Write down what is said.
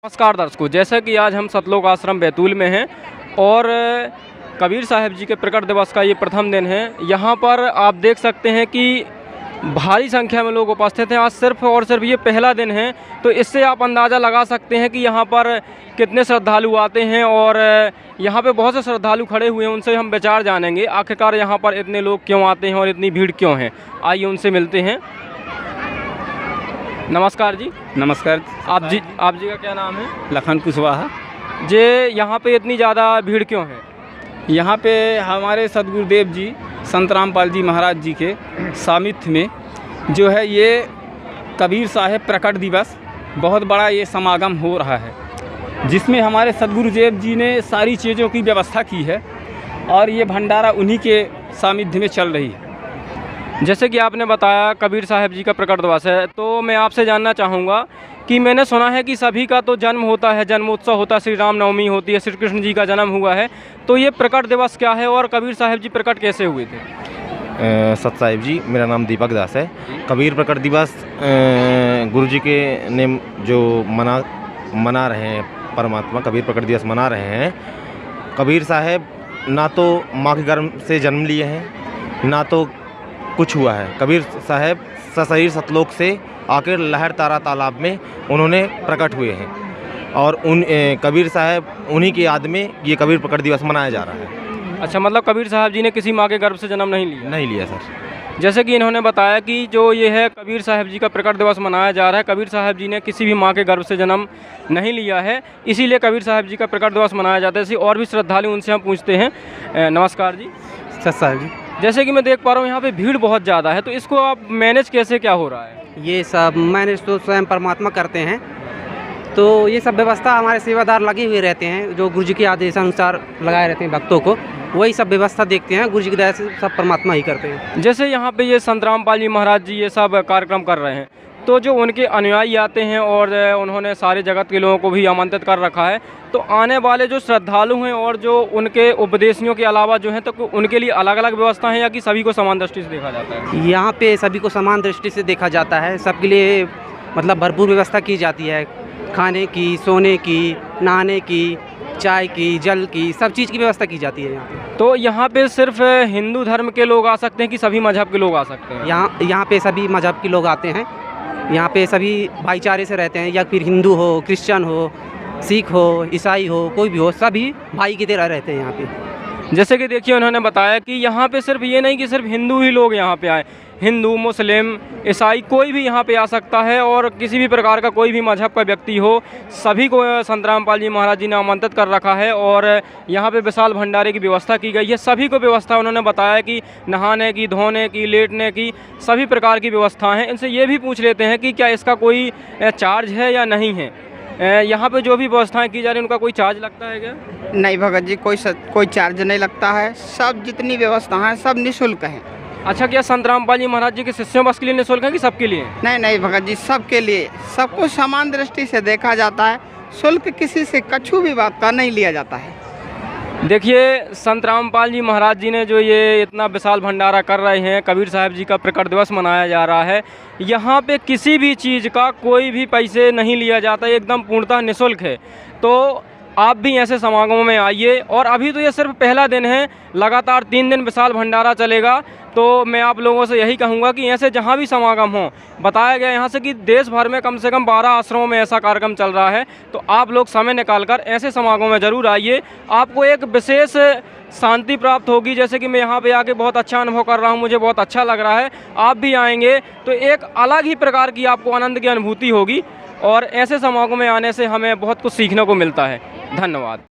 नमस्कार दर्शकों, जैसा कि आज हम सतलोक आश्रम बैतूल में हैं और कबीर साहब जी के प्रकट दिवस का ये प्रथम दिन है। यहाँ पर आप देख सकते हैं कि भारी संख्या में लोग उपस्थित हैं। आज सिर्फ और सिर्फ ये पहला दिन है, तो इससे आप अंदाज़ा लगा सकते हैं कि यहाँ पर कितने श्रद्धालु आते हैं। और यहाँ पे बहुत से श्रद्धालु खड़े हुए हैं, उनसे हम विचार जानेंगे आखिरकार यहाँ पर इतने लोग क्यों आते हैं और इतनी भीड़ क्यों है। आइए उनसे मिलते हैं। नमस्कार जी। नमस्कार। आप जी का क्या नाम है? लखन कुशवाहा। जे यहाँ पे इतनी ज़्यादा भीड़ क्यों है? यहाँ पे हमारे सदगुरुदेव जी संत रामपाल जी महाराज जी के सामिथ्य में जो है ये कबीर साहब प्रकट दिवस बहुत बड़ा ये समागम हो रहा है, जिसमें हमारे सदगुरुदेव जी ने सारी चीज़ों की व्यवस्था की है और ये भंडारा उन्हीं के सामिथ्य में चल रही है। जैसे कि आपने बताया कबीर साहब जी का प्रकट दिवस है, तो मैं आपसे जानना चाहूँगा कि मैंने सुना है कि सभी का तो जन्म होता है, जन्मोत्सव होता है, श्री राम नवमी होती है, श्री कृष्ण जी का जन्म हुआ है, तो ये प्रकट दिवस क्या है और कबीर साहब जी प्रकट कैसे हुए थे? सत साहिब जी, मेरा नाम दीपक दास है। कबीर प्रकट दिवस गुरु जी के ने जो मना रहे हैं, परमात्मा कबीर प्रकट दिवस मना रहे हैं। कबीर साहब ना तो माँ के गर्भ से जन्म लिए हैं, ना तो कुछ हुआ है। कबीर साहब सशरीर सतलोक से आकर लहर तारा तालाब में उन्होंने प्रकट हुए हैं और कबीर साहब उन्हीं की याद में ये कबीर प्रकट दिवस मनाया जा रहा है। अच्छा, मतलब कबीर साहब जी ने किसी माँ के गर्भ से जन्म नहीं लिया? नहीं लिया सर। जैसे कि इन्होंने बताया कि जो ये है कबीर साहब जी का प्रकट दिवस मनाया जा रहा है, कबीर साहब जी ने किसी भी माँ के गर्भ से जन्म नहीं लिया है, इसीलिए कबीर साहब जी का प्रकट दिवस मनाया जाता है। ऐसे और भी श्रद्धालु उनसे हम पूछते हैं। नमस्कार जी। सत साहिब जी। जैसे कि मैं देख पा रहा हूँ यहाँ पे भीड़ बहुत ज़्यादा है, तो इसको आप मैनेज कैसे क्या हो रहा है? ये सब मैनेज तो स्वयं परमात्मा करते हैं, तो ये सब व्यवस्था हमारे सेवादार लगे हुए रहते हैं, जो गुरु जी के आदेशानुसार लगाए रहते हैं भक्तों को, वही सब व्यवस्था देखते हैं। गुरु जी की दया से सब परमात्मा ही करते हैं। जैसे यहाँ पे ये संत रामपाल जी महाराज जी ये सब कार्यक्रम कर रहे हैं, तो जो उनके अनुयायी आते हैं और उन्होंने सारे जगत के लोगों को भी आमंत्रित कर रखा है, तो आने वाले जो श्रद्धालु हैं और जो उनके उपदेशियों के अलावा जो हैं, तो उनके लिए अलग अलग व्यवस्था है या कि सभी को समान दृष्टि से देखा जाता है? यहाँ पे सभी को समान दृष्टि से देखा जाता है। सबके लिए मतलब भरपूर व्यवस्था की जाती है, खाने की, सोने की, नहाने की, चाय की, जल की, सब चीज़ की व्यवस्था की जाती है यहाँ पे। तो यहाँ पे सिर्फ हिंदू धर्म के लोग आ सकते हैं कि सभी मजहब के लोग आ सकते हैं? यहाँ पे सभी मजहब के लोग आते हैं। यहाँ पे सभी भाईचारे से रहते हैं, या फिर हिंदू हो, क्रिश्चियन हो, सिख हो, ईसाई हो, कोई भी हो, सभी भाई की तरह रहते हैं यहाँ पे। जैसे कि देखिए उन्होंने बताया कि यहाँ पे सिर्फ ये नहीं कि सिर्फ हिंदू ही लोग यहाँ पे आए, हिंदू, मुस्लिम, ईसाई कोई भी यहाँ पे आ सकता है और किसी भी प्रकार का कोई भी मजहब का व्यक्ति हो, सभी को संत रामपाल जी महाराज जी ने आमंत्रित कर रखा है और यहाँ पे विशाल भंडारे की व्यवस्था की गई है। सभी को व्यवस्था उन्होंने बताया कि नहाने की, धोने की, लेटने की, सभी प्रकार की व्यवस्था हैं। इनसे ये भी पूछ लेते हैं कि क्या इसका कोई चार्ज है या नहीं है? यहाँ पे जो भी व्यवस्थाएं की जा रही हैं उनका कोई चार्ज लगता है क्या? नहीं भगत जी, कोई चार्ज नहीं लगता है। सब जितनी व्यवस्था है सब निःशुल्क है। अच्छा, क्या संत रामपाल जी महाराज जी के शिष्यों बस के लिए निःशुल्क है कि सबके लिए? नहीं भगत जी, सबके लिए, सबको समान दृष्टि से देखा जाता है। शुल्क किसी से कछु भी बात का नहीं लिया जाता है। देखिए संत रामपाल जी महाराज जी ने जो ये इतना विशाल भंडारा कर रहे हैं, कबीर साहब जी का प्रकट दिवस मनाया जा रहा है, यहाँ पे किसी भी चीज़ का कोई भी पैसे नहीं लिया जाता, एकदम पूर्णतः निःशुल्क है। तो आप भी ऐसे समागमों में आइए। और अभी तो ये सिर्फ पहला दिन है, लगातार 3 दिन विशाल भंडारा चलेगा। तो मैं आप लोगों से यही कहूँगा कि ऐसे जहाँ भी समागम हो, बताया गया यहाँ से कि देश भर में कम से कम 12 आश्रमों में ऐसा कार्यक्रम चल रहा है, तो आप लोग समय निकालकर ऐसे समागमों में ज़रूर आइए। आपको एक विशेष शांति प्राप्त होगी। जैसे कि मैं यहाँ पे आके बहुत अच्छा अनुभव कर रहा हूँ, मुझे बहुत अच्छा लग रहा है। आप भी आएंगे तो एक अलग ही प्रकार की आपको आनंद की अनुभूति होगी और ऐसे समागमों में आने से हमें बहुत कुछ सीखने को मिलता है। धन्यवाद।